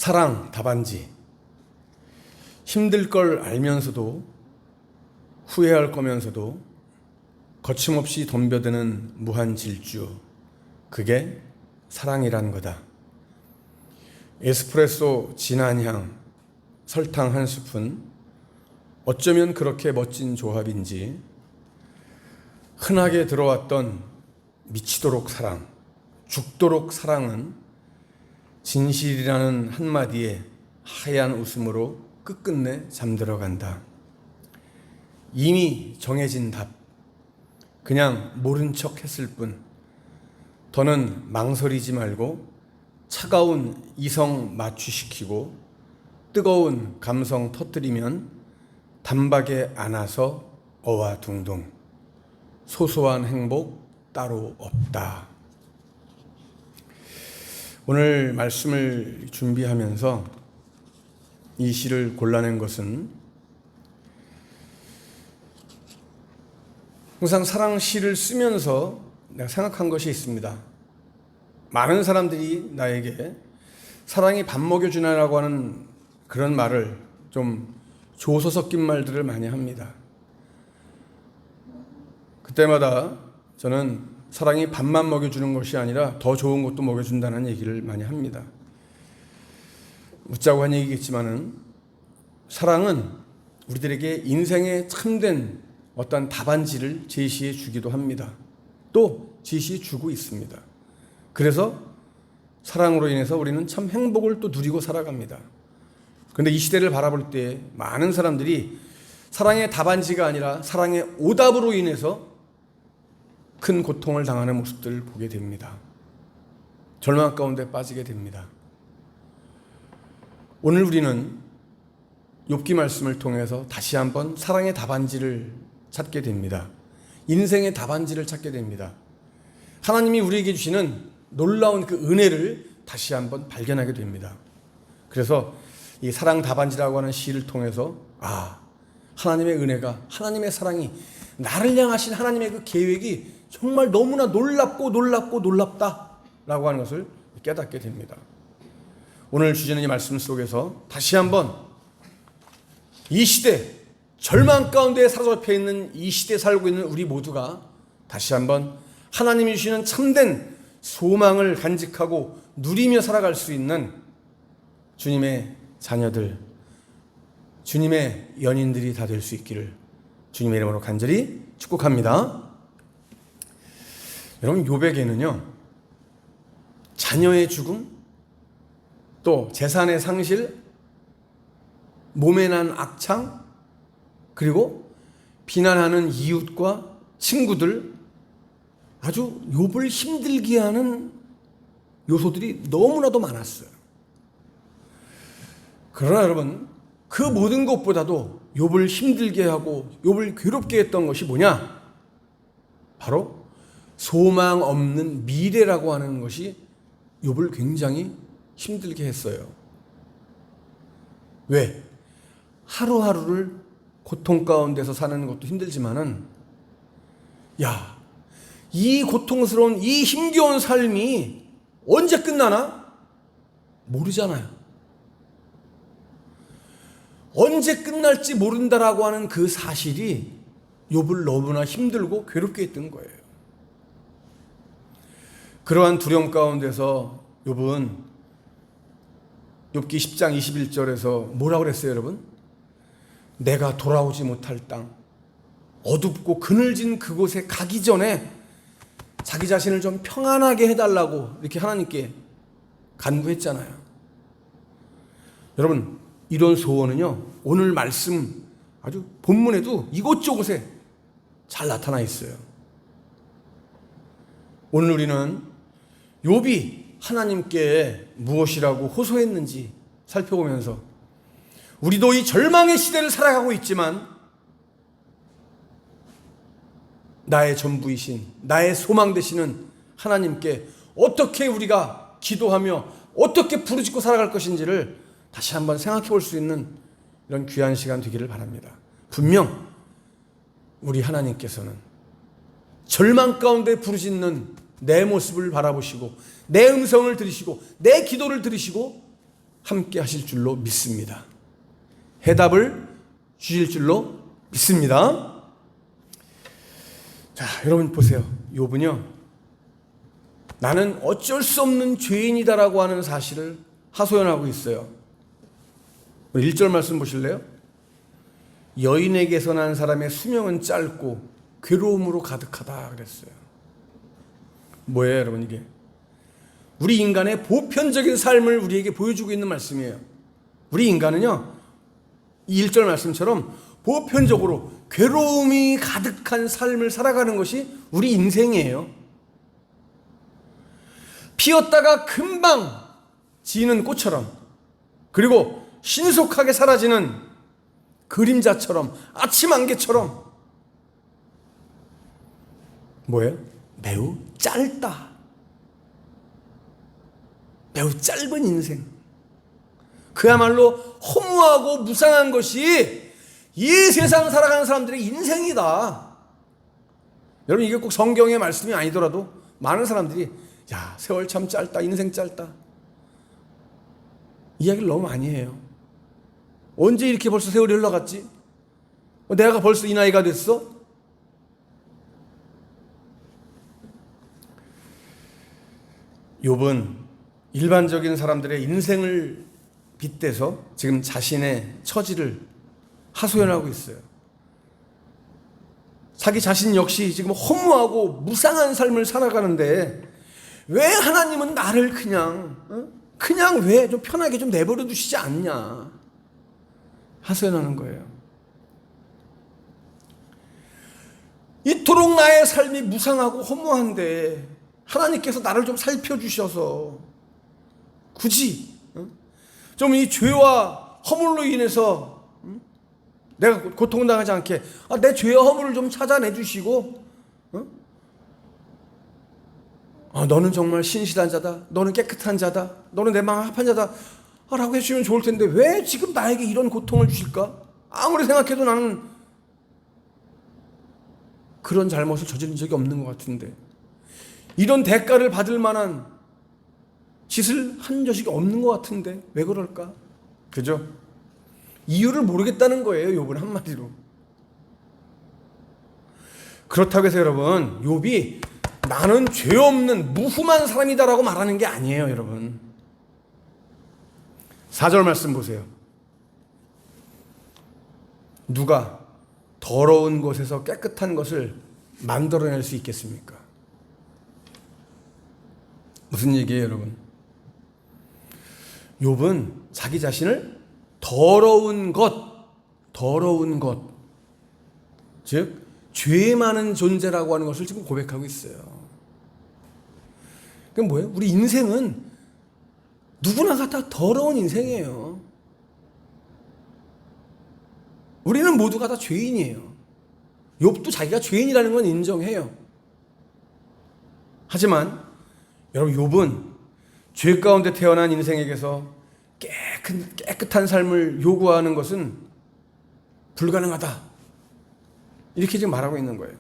사랑 답안지. 힘들 걸 알면서도 후회할 거면서도 거침없이 덤벼드는 무한 질주. 그게 사랑이란 거다. 에스프레소 진한 향, 설탕 한 스푼. 어쩌면 그렇게 멋진 조합인지 흔하게 들어왔던 미치도록 사랑, 죽도록 사랑은 진실이라는 한마디에 하얀 웃음으로 끝끝내 잠들어간다. 이미 정해진 답, 그냥 모른 척 했을 뿐. 더는 망설이지 말고 차가운 이성 마취시키고 뜨거운 감성 터뜨리면 단박에 안아서 어와둥둥. 소소한 행복 따로 없다. 오늘 말씀을 준비하면서 이 시를 골라낸 것은 항상 사랑 시를 쓰면서 내가 생각한 것이 있습니다. 많은 사람들이 나에게 사랑이 밥 먹여주나라고 하는 그런 말을 좀 조소 섞인 말들을 많이 합니다. 그때마다 저는 사랑이 밥만 먹여주는 것이 아니라 더 좋은 것도 먹여준다는 얘기를 많이 합니다. 묻자고 한 얘기겠지만은 사랑은 우리들에게 인생에 참된 어떤 답안지를 제시해 주기도 합니다. 또 제시해 주고 있습니다. 그래서 사랑으로 인해서 우리는 참 행복을 또 누리고 살아갑니다. 그런데 이 시대를 바라볼 때 많은 사람들이 사랑의 답안지가 아니라 사랑의 오답으로 인해서 큰 고통을 당하는 모습들을 보게 됩니다. 절망 가운데 빠지게 됩니다. 오늘 우리는 욥기 말씀을 통해서 다시 한번 사랑의 답안지를 찾게 됩니다. 인생의 답안지를 찾게 됩니다. 하나님이 우리에게 주시는 놀라운 그 은혜를 다시 한번 발견하게 됩니다. 그래서 이 사랑 답안지라고 하는 시를 통해서 하나님의 은혜가, 하나님의 사랑이, 나를 향하신 하나님의 그 계획이 정말 너무나 놀랍다라고 하는 것을 깨닫게 됩니다. 오늘 주제는 이 말씀 속에서 다시 한번 이 시대, 절망 가운데 사로잡혀 있는 이 시대에 살고 있는 우리 모두가 다시 한번 하나님이 주시는 참된 소망을 간직하고 누리며 살아갈 수 있는 주님의 자녀들, 주님의 연인들이 다 될 수 있기를 주님의 이름으로 간절히 축복합니다. 여러분, 욥에게는요, 자녀의 죽음, 또 재산의 상실, 몸에 난 악창, 그리고 비난하는 이웃과 친구들, 아주 욥을 힘들게 하는 요소들이 너무나도 많았어요. 그러나 여러분, 그 모든 것보다도 욥을 힘들게 하고 욥을 괴롭게 했던 것이 뭐냐? 바로 소망 없는 미래라고 하는 것이 욥을 굉장히 힘들게 했어요. 왜? 하루하루를 고통 가운데서 사는 것도 힘들지만은 이 고통스러운, 이 힘겨운 삶이 언제 끝나나? 모르잖아요. 언제 끝날지 모른다라고 하는 그 사실이 욥을 너무나 힘들고 괴롭게 했던 거예요. 그러한 두려움 가운데서 욥은 욥기 10장 21절에서 뭐라고 그랬어요, 여러분? 내가 돌아오지 못할 땅, 어둡고 그늘진 그곳에 가기 전에 자기 자신을 좀 평안하게 해달라고 이렇게 하나님께 간구했잖아요. 여러분, 이런 소원은요, 오늘 말씀 아주 본문에도 이곳저곳에 잘 나타나 있어요. 오늘 우리는 욥이 하나님께 무엇이라고 호소했는지 살펴보면서 우리도 이 절망의 시대를 살아가고 있지만 나의 전부이신, 나의 소망 되시는 하나님께 어떻게 우리가 기도하며 어떻게 부르짖고 살아갈 것인지를 다시 한번 생각해 볼 수 있는 이런 귀한 시간 되기를 바랍니다. 분명 우리 하나님께서는 절망 가운데 부르짖는 내 모습을 바라보시고 내 음성을 들으시고 내 기도를 들으시고 함께 하실 줄로 믿습니다. 해답을 주실 줄로 믿습니다. 자, 여러분 보세요. 욥은요, 나는 어쩔 수 없는 죄인이다라고 하는 사실을 하소연하고 있어요. 1절 말씀 보실래요? 여인에게서 난 사람의 수명은 짧고 괴로움으로 가득하다 그랬어요. 뭐예요, 여러분? 이게 우리 인간의 보편적인 삶을 우리에게 보여주고 있는 말씀이에요. 우리 인간은요, 이 1절 말씀처럼 보편적으로 괴로움이 가득한 삶을 살아가는 것이 우리 인생이에요. 피었다가 금방 지는 꽃처럼, 그리고 신속하게 사라지는 그림자처럼, 아침 안개처럼, 뭐예요? 매우 짧다. 매우 짧은 인생. 그야말로 허무하고 무상한 것이 이 세상 살아가는 사람들의 인생이다. 여러분, 이게 꼭 성경의 말씀이 아니더라도 많은 사람들이 야, 세월 참 짧다, 인생 짧다, 이야기를 너무 많이 해요. 언제 이렇게 벌써 세월이 흘러갔지? 내가 벌써 이 나이가 됐어? 욥은 일반적인 사람들의 인생을 빗대서 지금 자신의 처지를 하소연하고 있어요. 자기 자신 역시 지금 허무하고 무상한 삶을 살아가는데 왜 하나님은 나를 그냥 왜 좀 편하게 좀 내버려 두시지 않냐 하소연하는 거예요. 이토록 나의 삶이 무상하고 허무한데 하나님께서 나를 좀 살펴주셔서 굳이 좀 이 죄와 허물로 인해서 내가 고통당하지 않게 내 죄와 허물을 좀 찾아내 주시고 너는 정말 신실한 자다, 너는 깨끗한 자다, 너는 내 마음 합한 자다 라고 해주시면 좋을 텐데 왜 지금 나에게 이런 고통을 주실까? 아무리 생각해도 나는 그런 잘못을 저지른 적이 없는 것 같은데, 이런 대가를 받을 만한 짓을 한 적이 없는 것 같은데 왜 그럴까? 그죠? 이유를 모르겠다는 거예요, 욥은 한마디로. 그렇다고 해서 여러분, 욥이 나는 죄 없는 무흠한 사람이다라고 말하는 게 아니에요, 여러분. 4절 말씀 보세요. 누가 더러운 곳에서 깨끗한 것을 만들어낼 수 있겠습니까? 무슨 얘기예요, 여러분? 욥은 자기 자신을 더러운 것, 즉 죄 많은 존재라고 하는 것을 지금 고백하고 있어요. 그게 뭐예요? 우리 인생은 누구나 다 더러운 인생이에요. 우리는 모두가 다 죄인이에요. 욥도 자기가 죄인이라는 건 인정해요. 하지만 여러분, 욥은 죄 가운데 태어난 인생에게서 깨끗한 삶을 요구하는 것은 불가능하다, 이렇게 지금 말하고 있는 거예요.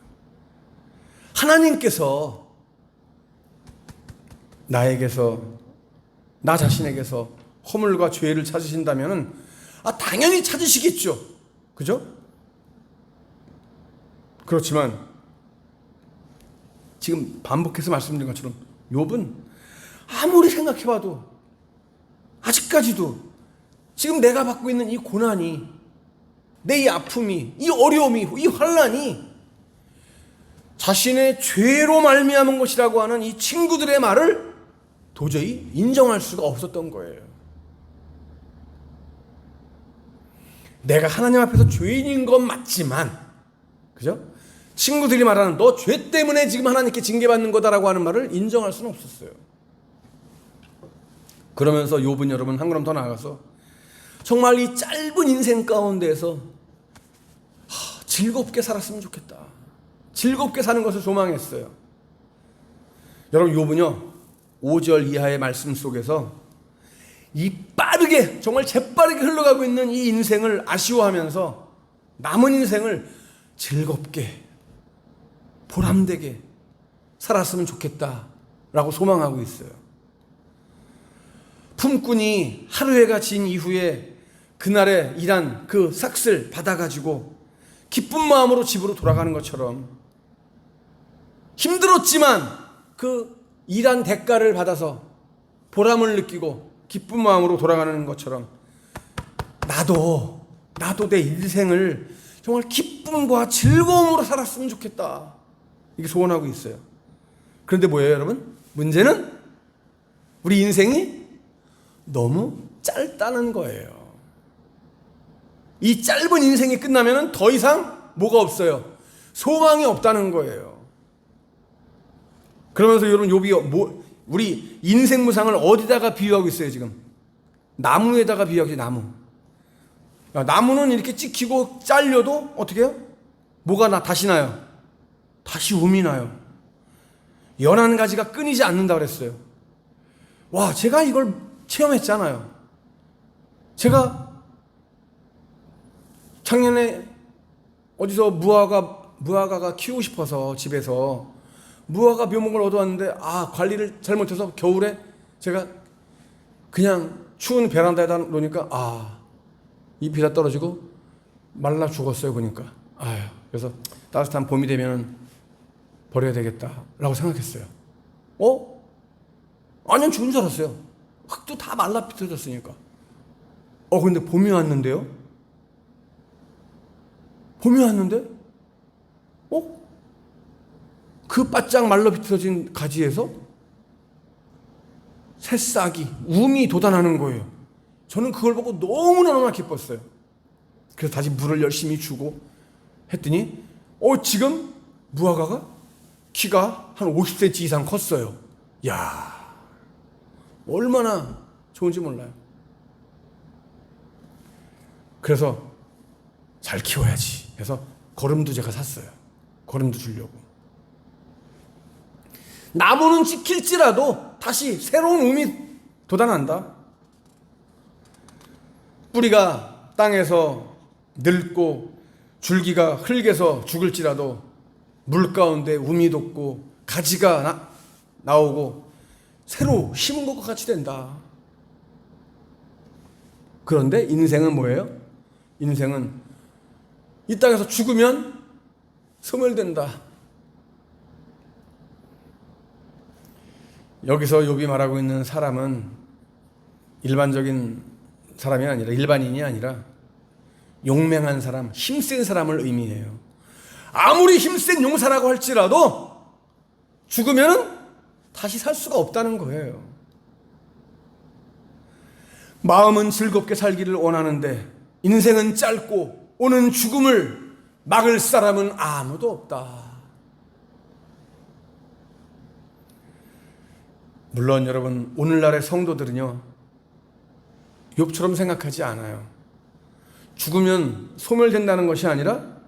하나님께서 나 자신에게서 허물과 죄를 찾으신다면 당연히 찾으시겠죠. 그죠? 그렇지만 지금 반복해서 말씀드린 것처럼 욥은 아무리 생각해봐도 아직까지도 지금 내가 받고 있는 이 고난이, 내 이 아픔이, 이 어려움이, 이 환난이 자신의 죄로 말미암은 것이라고 하는 이 친구들의 말을 도저히 인정할 수가 없었던 거예요. 내가 하나님 앞에서 죄인인 건 맞지만, 그죠? 친구들이 말하는 너 죄 때문에 지금 하나님께 징계받는 거다라고 하는 말을 인정할 수는 없었어요. 그러면서 욥은 여러분 한 걸음 더 나아가서 정말 이 짧은 인생 가운데에서 즐겁게 살았으면 좋겠다, 즐겁게 사는 것을 소망했어요. 여러분, 욥은요 5절 이하의 말씀 속에서 이 빠르게, 정말 재빠르게 흘러가고 있는 이 인생을 아쉬워하면서 남은 인생을 즐겁게 보람되게 살았으면 좋겠다라고 소망하고 있어요. 품꾼이 하루해가 진 이후에 그날에 일한 그 삭슬 받아가지고 기쁜 마음으로 집으로 돌아가는 것처럼, 힘들었지만 그 일한 대가를 받아서 보람을 느끼고 기쁜 마음으로 돌아가는 것처럼, 나도 내 인생을 정말 기쁨과 즐거움으로 살았으면 좋겠다, 이게 소원하고 있어요. 그런데 뭐예요, 여러분? 문제는 우리 인생이 너무 짧다는 거예요. 이 짧은 인생이 끝나면 더 이상 뭐가 없어요? 소망이 없다는 거예요. 그러면서 여러분, 욥이 우리 인생 무상을 어디다가 비유하고 있어요? 지금 나무에다가 비유하고 있어요. 나무. 나무는 이렇게 찍히고 잘려도 어떻게 해요? 뭐가 다시 나요? 다시 움이 나요. 연한 가지가 끊이지 않는다 그랬어요. 와, 제가 이걸 체험했잖아요. 제가 작년에 어디서 무화과가 키우고 싶어서 집에서 무화과 묘목을 얻어왔는데, 관리를 잘못해서 겨울에 제가 그냥 추운 베란다에다 놓으니까 잎이 다 떨어지고 말라 죽었어요. 보니까 그래서 따뜻한 봄이 되면 버려야 되겠다라고 생각했어요. 아니면 죽은 줄 알았어요. 흙도 다 말라 비틀어졌으니까. 근데 봄이 왔는데요? 봄이 왔는데? 그 바짝 말라 비틀어진 가지에서 새싹이, 움이 돋아나는 거예요. 저는 그걸 보고 너무나 기뻤어요. 그래서 다시 물을 열심히 주고 했더니 지금 무화과가 키가 한 50cm 이상 컸어요. 야, 얼마나 좋은지 몰라요. 그래서 잘 키워야지 해서 거름도 제가 샀어요. 거름도 주려고. 나무는 찍힐지라도 다시 새로운 움이 돋아난다. 뿌리가 땅에서 늙고 줄기가 흙에서 죽을지라도 물 가운데 움이 돋고 가지가 나오고 새로 심은 것과 같이 된다. 그런데 인생은 뭐예요? 인생은 이 땅에서 죽으면 소멸된다. 여기서 욥이 말하고 있는 사람은 일반적인 사람이 아니라, 일반인이 아니라 용맹한 사람, 힘센 사람을 의미해요. 아무리 힘센 용사라고 할지라도 죽으면 다시 살 수가 없다는 거예요. 마음은 즐겁게 살기를 원하는데 인생은 짧고 오는 죽음을 막을 사람은 아무도 없다. 물론 여러분, 오늘날의 성도들은요, 욥처럼 생각하지 않아요. 죽으면 소멸되는 것이 아니라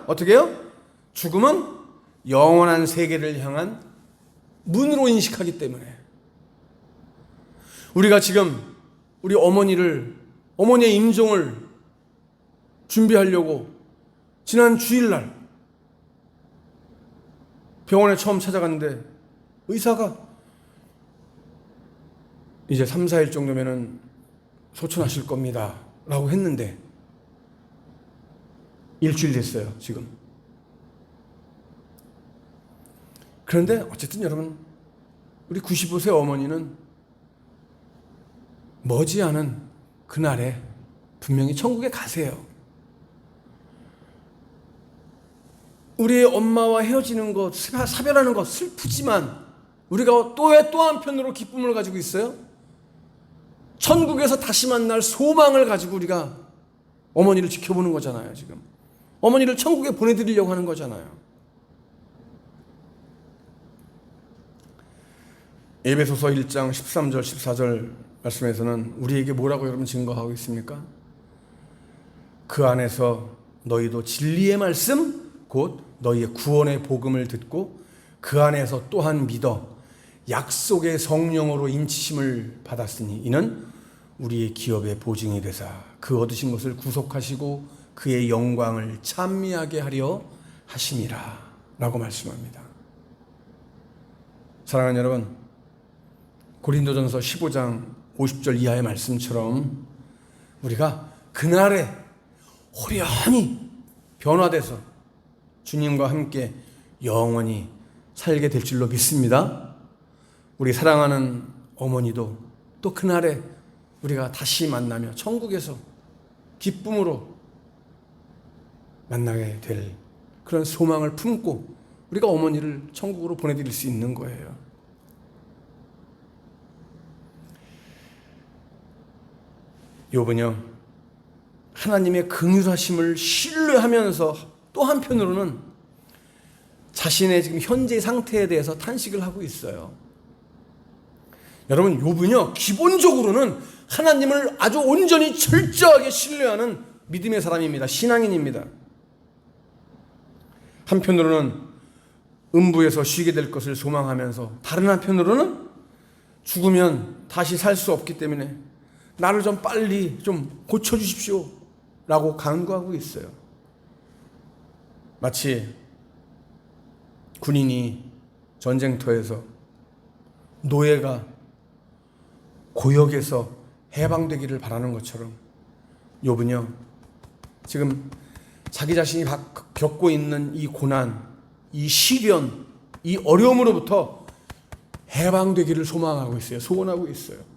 어떻게 해요? 죽음은 영원한 세계를 향한 문으로 인식하기 때문에. 우리가 지금 우리 어머니의 임종을 준비하려고 지난 주일날 병원에 처음 찾아갔는데 의사가 이제 3, 4일 정도면은 소천하실 겁니다 라고 했는데 일주일 됐어요, 지금. 그런데 어쨌든 여러분, 우리 95세 어머니는 머지않은 그날에 분명히 천국에 가세요. 우리의 엄마와 헤어지는 것, 사별하는 것 슬프지만 우리가 또 한편으로 기쁨을 가지고 있어요. 천국에서 다시 만날 소망을 가지고 우리가 어머니를 지켜보는 거잖아요. 지금 어머니를 천국에 보내드리려고 하는 거잖아요. 에베소서 1장 13절 14절 말씀에서는 우리에게 뭐라고 여러분 증거하고 있습니까? 그 안에서 너희도 진리의 말씀 곧 너희의 구원의 복음을 듣고 그 안에서 또한 믿어 약속의 성령으로 인치심을 받았으니 이는 우리의 기업의 보증이 되사 그 얻으신 것을 구속하시고 그의 영광을 찬미하게 하려 하심이라 라고 말씀합니다. 사랑하는 여러분, 고린도전서 15장 50절 이하의 말씀처럼 우리가 그날에 호련히 변화돼서 주님과 함께 영원히 살게 될 줄로 믿습니다. 우리 사랑하는 어머니도 또 그날에 우리가 다시 만나며 천국에서 기쁨으로 만나게 될 그런 소망을 품고 우리가 어머니를 천국으로 보내드릴 수 있는 거예요. 욥은요, 하나님의 긍휼하심을 신뢰하면서 또 한편으로는 자신의 지금 현재 상태에 대해서 탄식을 하고 있어요. 여러분, 욥은요 기본적으로는 하나님을 아주 온전히 철저하게 신뢰하는 믿음의 사람입니다. 신앙인입니다. 한편으로는 음부에서 쉬게 될 것을 소망하면서 다른 한편으로는 죽으면 다시 살 수 없기 때문에 나를 좀 빨리 좀 고쳐주십시오 라고 간구하고 있어요. 마치 군인이 전쟁터에서 노예가 고역에서 해방되기를 바라는 것처럼 욥은요 지금 자기 자신이 겪고 있는 이 고난, 이 시련, 이 어려움으로부터 해방되기를 소망하고 있어요. 소원하고 있어요.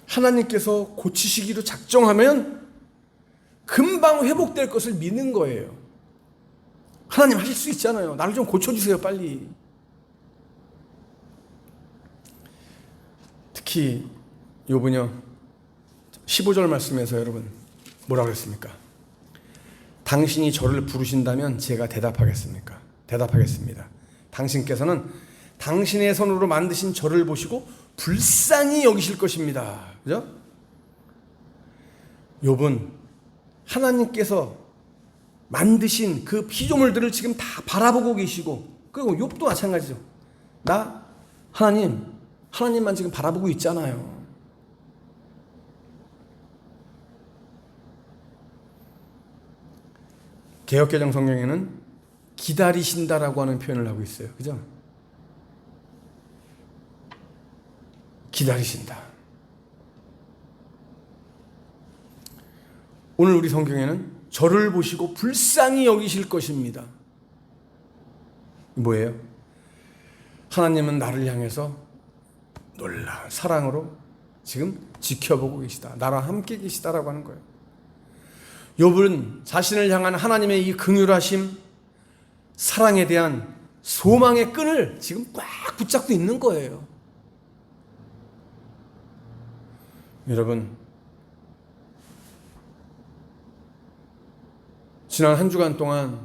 하나님께서 고치시기로 작정하면 금방 회복될 것을 믿는 거예요. 하나님 하실 수 있잖아요. 나를 좀 고쳐주세요, 빨리. 특히 욥은요 15절 말씀에서 여러분 뭐라고 그랬습니까? 당신이 저를 부르신다면 제가 대답하겠습니다. 당신께서는 당신의 손으로 만드신 저를 보시고 불쌍히 여기실 것입니다. 그죠? 욥은 하나님께서 만드신 그 피조물들을 지금 다 바라보고 계시고, 그리고 욥도 마찬가지죠. 나 하나님만 지금 바라보고 있잖아요. 개역개정 성경에는 기다리신다라고 하는 표현을 하고 있어요. 그죠? 기다리신다. 오늘 우리 성경에는 저를 보시고 불쌍히 여기실 것입니다. 뭐예요? 하나님은 나를 향해서 놀라운 사랑으로 지금 지켜보고 계시다. 나랑 함께 계시다라고 하는 거예요. 욥은 자신을 향한 하나님의 이 긍휼하심, 사랑에 대한 소망의 끈을 지금 꽉 붙잡고 있는 거예요. 여러분, 지난 한 주간 동안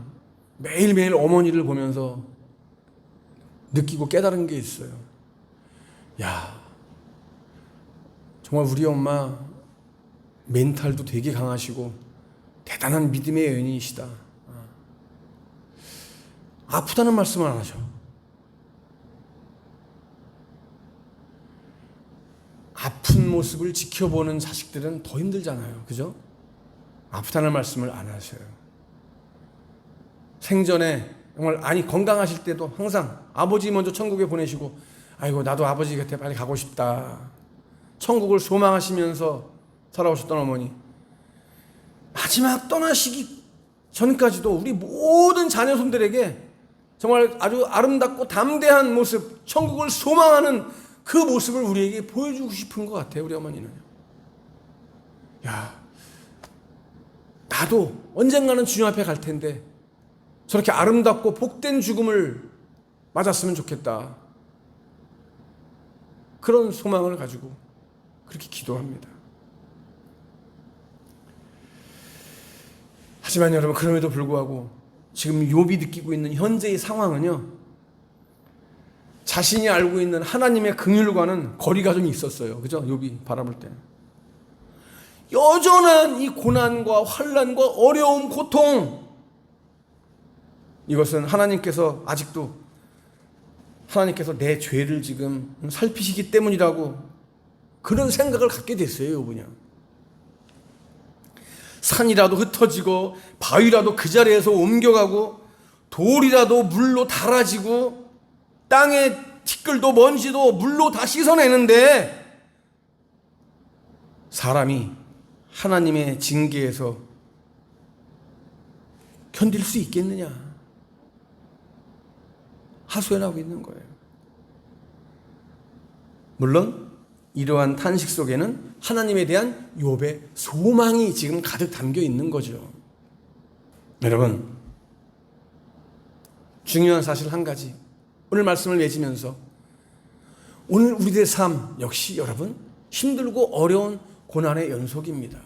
매일매일 어머니를 보면서 느끼고 깨달은 게 있어요. 야, 정말 우리 엄마 멘탈도 되게 강하시고 대단한 믿음의 여인이시다. 아프다는 말씀을 안 하셔. 아픈 모습을 지켜보는 자식들은 더 힘들잖아요. 그죠? 아프다는 말씀을 안 하셔요. 생전에 정말 건강하실 때도 항상 아버지 먼저 천국에 보내시고, 아이고 나도 아버지 곁에 빨리 가고 싶다. 천국을 소망하시면서 살아오셨던 어머니, 마지막 떠나시기 전까지도 우리 모든 자녀손들에게 정말 아주 아름답고 담대한 모습, 천국을 소망하는 그 모습을 우리에게 보여주고 싶은 것 같아요. 우리 어머니는. 야, 나도 언젠가는 주님 앞에 갈 텐데 저렇게 아름답고 복된 죽음을 맞았으면 좋겠다. 그런 소망을 가지고 그렇게 기도합니다. 하지만 여러분, 그럼에도 불구하고 지금 욥이 느끼고 있는 현재의 상황은요, 자신이 알고 있는 하나님의 긍휼과는 거리가 좀 있었어요. 그죠? 욥이 바라볼 때 여전한 이 고난과 환난과 어려움, 고통, 이것은 하나님께서 내 죄를 지금 살피시기 때문이라고 그런 생각을 갖게 됐어요. 욥은요. 산이라도 흩어지고 바위라도 그 자리에서 옮겨가고 돌이라도 물로 닳아지고 땅에 티끌도 먼지도 물로 다 씻어내는데 사람이 하나님의 징계에서 견딜 수 있겠느냐 하소연하고 있는 거예요. 물론 이러한 탄식 속에는 하나님에 대한 욥의 소망이 지금 가득 담겨 있는 거죠. 여러분, 중요한 사실 한 가지, 오늘 말씀을 맺으면서 오늘 우리들의 삶 역시 여러분 힘들고 어려운 고난의 연속입니다.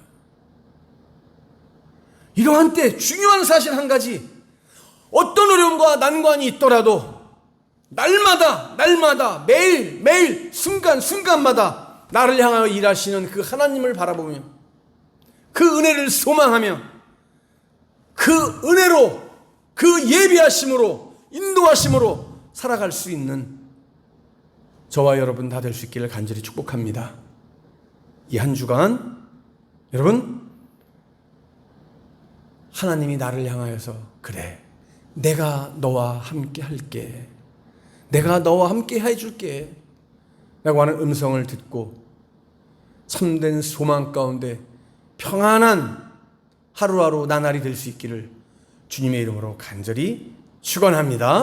이러한 때 중요한 사실 한 가지, 어떤 어려움과 난관이 있더라도 날마다 매일 순간마다 나를 향하여 일하시는 그 하나님을 바라보며 그 은혜를 소망하며 그 은혜로 그 예비하심으로 인도하심으로 살아갈 수 있는 저와 여러분 다 될 수 있기를 간절히 축복합니다. 이 한 주간 여러분 하나님이 나를 향하여서 그래 내가 너와 함께 할게, 내가 너와 함께 해줄게 라고 하는 음성을 듣고 참된 소망 가운데 평안한 하루하루 나날이 될 수 있기를 주님의 이름으로 간절히 축원합니다.